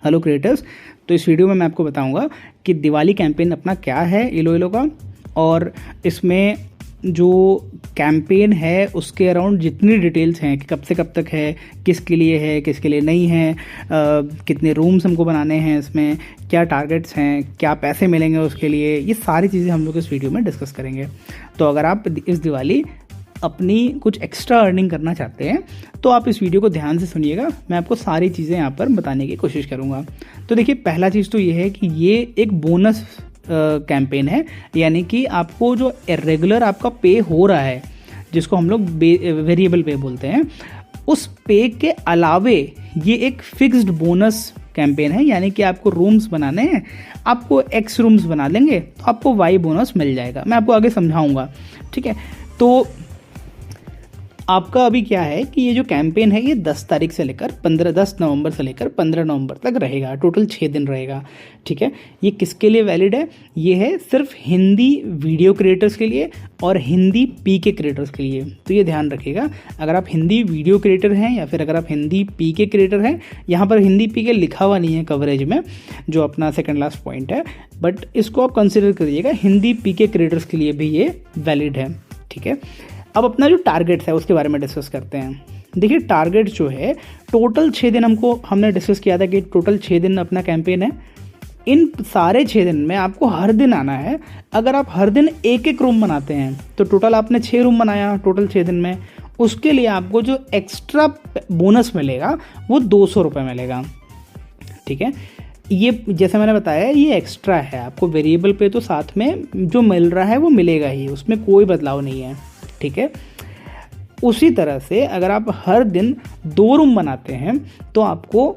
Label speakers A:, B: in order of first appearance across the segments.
A: Hello creators. तो इस video में मैं आपको बताऊंगा कि दिवाली कैंपेन अपना क्या है इलोइलो का, और इसमें जो कैंपेन है उसके अराउंड जितनी डिटेल्स हैं कि कब से कब तक है, किसके लिए है, किसके लिए नहीं है, कितने रूम्स हमको बनाने हैं, इसमें क्या टारगेट्स हैं, क्या पैसे मिलेंगे उसके लिए, ये सारी चीज़ें हम लोग इस वीडियो में डिस्कस करेंगे। तो अगर आप इस दिवाली अपनी कुछ एक्स्ट्रा अर्निंग करना चाहते हैं तो आप इस वीडियो को ध्यान से सुनिएगा। मैं आपको सारी चीज़ें यहाँ पर बताने की कोशिश करूँगा। तो देखिए, पहला चीज़ तो ये है कि ये एक बोनस कैंपेन है, यानी कि आपको जो रेगुलर आपका पे हो रहा है, जिसको हम लोग वेरिएबल पे बोलते हैं, उस पे के अलावे ये एक फिक्स्ड बोनस कैंपेन है। यानी कि आपको रूम्स बनाने हैं, आपको एक्स रूम्स बना लेंगे तो आपको वाई बोनस मिल जाएगा। मैं आपको आगे समझाऊंगा, ठीक है। तो आपका अभी क्या है कि ये जो कैंपेन है ये 10 तारीख से लेकर 10 नवंबर से लेकर 15 नवंबर तक रहेगा। टोटल 6 दिन रहेगा, ठीक है। ये किसके लिए वैलिड है? ये है सिर्फ हिंदी वीडियो क्रिएटर्स के लिए और हिंदी पीके क्रिएटर्स के लिए। तो ये ध्यान रखिएगा, अगर आप हिंदी वीडियो क्रिएटर हैं या फिर अगर आप हिंदी पीके क्रिएटर हैं, यहाँ पर हिंदी पीके लिखा हुआ नहीं है कवरेज में, जो अपना सेकेंड लास्ट पॉइंट है, बट इसको आप कंसिडर करिएगा, हिंदी पीके क्रिएटर्स के लिए भी ये वैलिड है, ठीक है। अब अपना जो टारगेट्स है उसके बारे में डिस्कस करते हैं। देखिए, टारगेट जो है टोटल 6 दिन हमने डिस्कस किया था कि टोटल 6 दिन अपना कैंपेन है। इन सारे 6 दिन में आपको हर दिन आना है। अगर आप हर दिन एक एक रूम बनाते हैं तो टोटल आपने 6 रूम बनाया टोटल 6 दिन में, उसके लिए आपको जो एक्स्ट्रा बोनस मिलेगा वो 200 रुपये मिलेगा, ठीक है। ये जैसे मैंने बताया ये एक्स्ट्रा है, आपको वेरिएबल पे तो साथ में जो मिल रहा है वो मिलेगा ही, उसमें कोई बदलाव नहीं है, ठीक है। उसी तरह से अगर आप हर दिन 2 रूम बनाते हैं तो आपको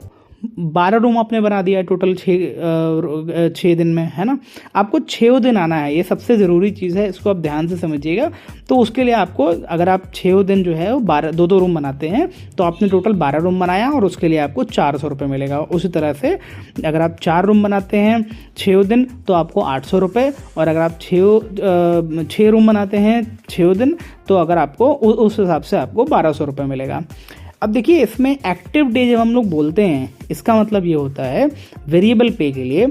A: 12 रूम आपने बना दिया टोटल 6 दिन में, है ना। आपको 6 दिन आना है, ये सबसे ज़रूरी चीज़ है, इसको आप ध्यान से समझिएगा। तो उसके लिए आपको, अगर आप 6 दिन जो है वो 2 रूम बनाते हैं तो आपने टोटल 12 रूम बनाया और उसके लिए आपको 400 रुपये मिलेगा। उसी तरह से अगर आप 4 रूम बनाते हैं 6 दिन तो आपको 800 रुपये, और अगर आप 6 रूम बनाते हैं 6 दिन तो अगर आपको उस हिसाब से आपको 1200 रुपये मिलेगा। अब देखिए, इसमें एक्टिव डे जब हम लोग बोलते हैं, इसका मतलब ये होता है वेरिएबल पे के लिए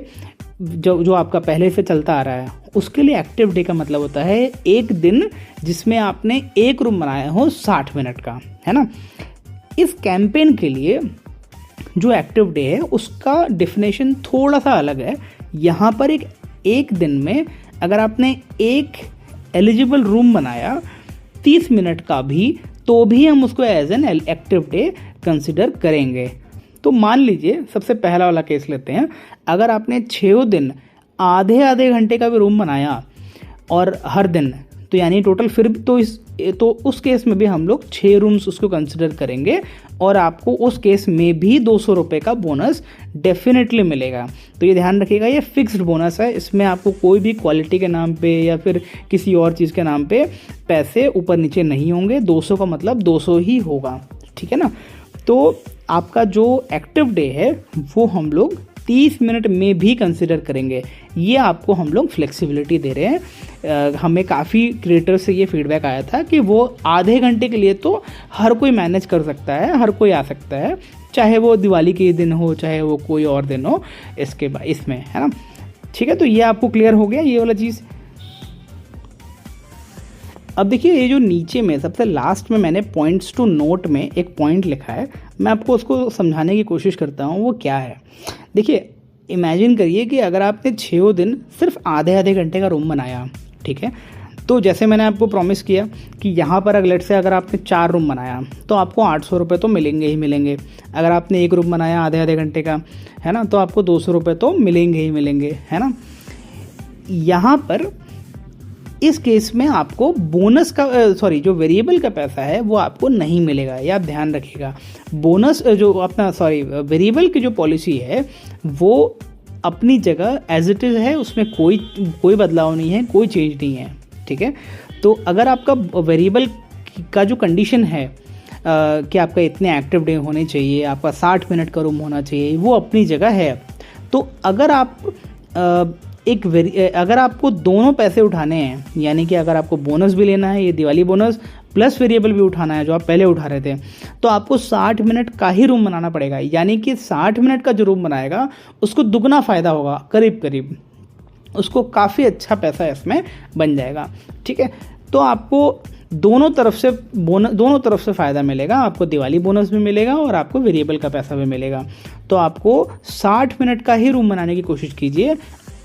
A: जो आपका पहले से चलता आ रहा है, उसके लिए एक्टिव डे का मतलब होता है एक दिन जिसमें आपने एक रूम बनाया हो 60 मिनट का, है ना। इस कैंपेन के लिए जो एक्टिव डे है उसका डेफिनेशन थोड़ा सा अलग है। यहाँ पर एक दिन में अगर आपने एक एलिजिबल रूम बनाया 30 मिनट का भी, तो भी हम उसको as an active day consider करेंगे। तो मान लीजिए, सबसे पहला वाला केस लेते हैं। अगर आपने 6 दिन आधे घंटे का भी रूम बनाया और हर दिन, तो यानी टोटल फिर तो उस केस में भी हम लोग 6 रूम्स उसको कंसिडर करेंगे और आपको उस केस में भी 200 रुपये का बोनस डेफिनेटली मिलेगा। तो ये ध्यान रखिएगा, ये फिक्स्ड बोनस है, इसमें आपको कोई भी क्वालिटी के नाम पे या फिर किसी और चीज़ के नाम पे पैसे ऊपर नीचे नहीं होंगे। 200 का मतलब 200 ही होगा, ठीक है ना। तो आपका जो एक्टिव डे है वो हम लोग 30 मिनट में भी कंसिडर करेंगे। ये आपको हम लोग फ्लेक्सिबिलिटी दे रहे हैं। हमें काफ़ी क्रिएटर से ये फीडबैक आया था कि वो आधे घंटे के लिए तो हर कोई मैनेज कर सकता है, हर कोई आ सकता है, चाहे वो दिवाली के दिन हो चाहे वो कोई और दिन हो, इसमें, है ना, ठीक है। तो ये आपको क्लियर हो गया ये वाला चीज़। अब देखिए, ये जो नीचे में सबसे लास्ट में मैंने पॉइंट्स टू नोट में एक पॉइंट लिखा है, मैं आपको उसको समझाने की कोशिश करता हूँ। वो क्या है? देखिए, इमेजिन करिए कि अगर आपने 6 दिन सिर्फ आधे घंटे का रूम बनाया, ठीक है। तो जैसे मैंने आपको प्रॉमिस किया कि यहाँ पर अगर आपने 4 रूम बनाया तो आपको 800 रुपये तो मिलेंगे ही मिलेंगे। अगर आपने एक रूम बनाया आधे घंटे का, है ना, तो आपको 200 रुपये तो मिलेंगे ही मिलेंगे, है ना। यहाँ पर इस केस में आपको बोनस का जो वेरिएबल का पैसा है वो आपको नहीं मिलेगा, ये आप ध्यान रखिएगा। बोनस जो अपना वेरिएबल की जो पॉलिसी है वो अपनी जगह एज इट इज़ है, उसमें कोई बदलाव नहीं है, कोई चेंज नहीं है, ठीक है। तो अगर आपका वेरिएबल का जो कंडीशन है कि आपका इतने एक्टिव डे होने चाहिए, आपका 60 मिनट का रूम होना चाहिए, वो अपनी जगह है। तो अगर आप अगर आपको दोनों पैसे उठाने हैं, यानी कि अगर आपको बोनस भी लेना है, ये दिवाली बोनस प्लस वेरिएबल भी उठाना है जो आप पहले उठा रहे थे, तो आपको 60 मिनट का ही रूम बनाना पड़ेगा। यानी कि 60 मिनट का जो रूम बनाएगा उसको दुगना फ़ायदा होगा, करीब करीब उसको काफ़ी अच्छा पैसा इसमें बन जाएगा। ठीक है, तो आपको दोनों तरफ से फ़ायदा मिलेगा। आपको दिवाली बोनस भी मिलेगा और आपको वेरिएबल का पैसा भी मिलेगा। तो आपको 60 मिनट का ही रूम बनाने की कोशिश कीजिए।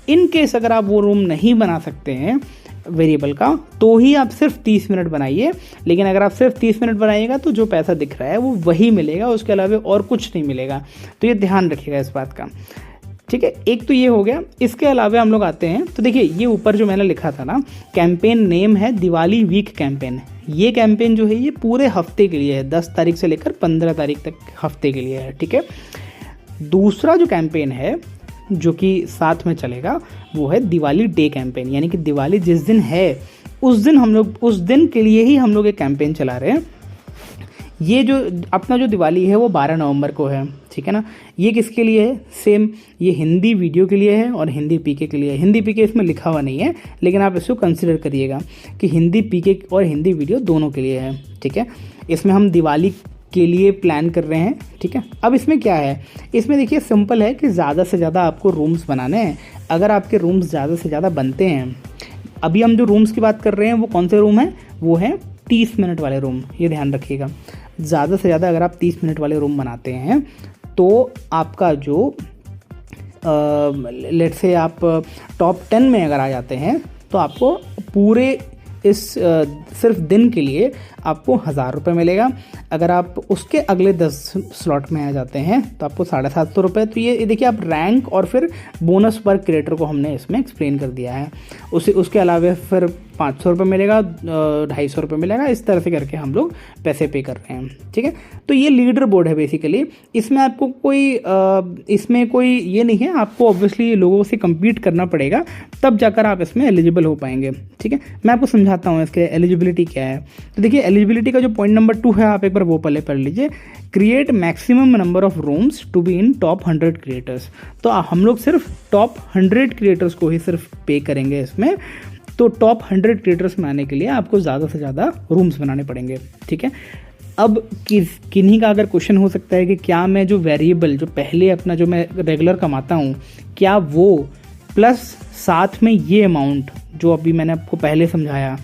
A: इन केस अगर आप वो रूम नहीं बना सकते हैं वेरिएबल का, तो ही आप सिर्फ 30 मिनट बनाइए। लेकिन अगर आप सिर्फ 30 मिनट बनाइएगा तो जो पैसा दिख रहा है वो वही मिलेगा, उसके अलावा और कुछ नहीं मिलेगा। तो ये ध्यान रखिएगा इस बात का। ठीक है, एक तो ये हो गया। इसके अलावा हम लोग आते हैं, तो देखिए ये ऊपर जो मैंने लिखा था ना, कैंपेन नेम है दिवाली वीक कैंपेन। ये कैंपेन जो है ये पूरे हफ्ते के लिए है, 10 तारीख से लेकर 15 तारीख तक हफ्ते के लिए है। ठीक है, दूसरा जो कैंपेन है जो कि साथ में चलेगा वो है दिवाली डे कैंपेन। यानी कि दिवाली जिस दिन है उस दिन के लिए ही हम लोग एक कैंपेन चला रहे हैं। ये जो अपना जो दिवाली है वो 12 नवंबर को है। ठीक है ना, ये किसके लिए है? सेम ये हिंदी वीडियो के लिए है और हिंदी पीके के लिए है। हिंदी पीके इसमें लिखा हुआ नहीं है, लेकिन आप इसको कंसिडर करिएगा कि हिंदी पीके और हिंदी वीडियो दोनों के लिए है। ठीक है, इसमें हम दिवाली के लिए प्लान कर रहे हैं। ठीक है, अब इसमें क्या है, इसमें देखिए सिंपल है कि ज़्यादा से ज़्यादा आपको रूम्स बनाने हैं। अगर आपके रूम्स ज़्यादा से ज़्यादा बनते हैं, अभी हम जो रूम्स की बात कर रहे हैं वो कौन से रूम हैं? वो हैं 30 मिनट वाले रूम। ये ध्यान रखिएगा, ज़्यादा से ज़्यादा अगर आप 30 मिनट वाले रूम बनाते हैं तो आपका जो लेट्स से आप टॉप 10 में अगर आ जाते हैं तो आपको पूरे इस सिर्फ दिन के लिए आपको 1000 रुपये मिलेगा। अगर आप उसके अगले 10 स्लॉट में आ जाते हैं तो आपको 750 रुपये। तो ये देखिए, आप रैंक और फिर बोनस पर क्रिएटर को हमने इसमें एक्सप्लेन कर दिया है। उसके अलावा फिर 500 रुपये मिलेगा, 250 रुपये मिलेगा। इस तरह से करके हम लोग पैसे पे कर रहे हैं। ठीक है, तो ये लीडर बोर्ड है बेसिकली। इसमें आपको इसमें कोई ये नहीं है, आपको ऑब्वियसली लोगों से कम्पीट करना पड़ेगा, तब जाकर आप इसमें एलिजिबल हो पाएंगे। ठीक है, मैं आपको समझाता हूँ इसके एलिजिबिलिटी क्या है। तो देखिए, एलिजिबिलिटी का जो पॉइंट नंबर 2 है, आप एक बार वो पहले पढ़ लीजिए। Create maximum number of rooms to be in top 100 creators. तो हम लोग सिर्फ टॉप 100 क्रिएटर्स को ही सिर्फ पे करेंगे इसमें। तो टॉप 100 क्रिएटर्स बनाने के लिए आपको ज़्यादा से ज़्यादा रूम्स बनाने पड़ेंगे। ठीक है, अब किन्हीं का अगर क्वेश्चन हो सकता है कि क्या मैं जो वेरिएबल जो पहले अपना जो मैं रेगुलर कमाता हूँ, क्या वो प्लस साथ में ये अमाउंट जो अभी मैंने आपको पहले समझाया,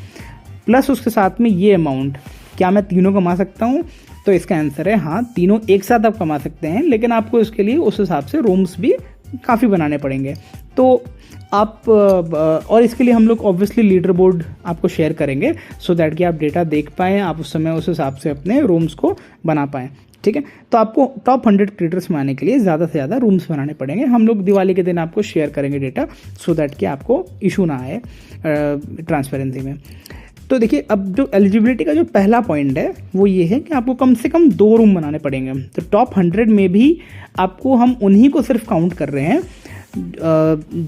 A: प्लस उसके साथ में ये अमाउंट, क्या मैं तीनों कमा सकता हूँ? तो इसका आंसर है हाँ, तीनों एक साथ आप कमा सकते हैं, लेकिन आपको इसके लिए उस हिसाब से रूम्स भी काफ़ी बनाने पड़ेंगे। तो आप और इसके लिए हम लोग ऑब्वियसली लीडर बोर्ड आपको शेयर करेंगे सो दैट कि आप डेटा देख पाएँ, आप उस समय उस हिसाब से अपने रूम्स को बना पाएँ। ठीक है, तो आपको टॉप 100 क्रिएटर्स बनाने के लिए ज़्यादा से ज़्यादा रूम्स बनाने पड़ेंगे। हम लोग दिवाली के दिन आपको शेयर करेंगे डेटा सो दैट कि आपको इशू ना आए ट्रांसपेरेंसी में। तो देखिए, अब जो एलिजिबिलिटी का जो पहला पॉइंट है वो ये है कि आपको कम से कम 2 रूम बनाने पड़ेंगे। तो टॉप 100 में भी आपको हम उन्हीं को सिर्फ काउंट कर रहे हैं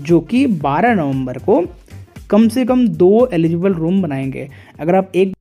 A: जो कि 12 नवंबर को कम से कम 2 एलिजिबल रूम बनाएंगे। अगर आप एक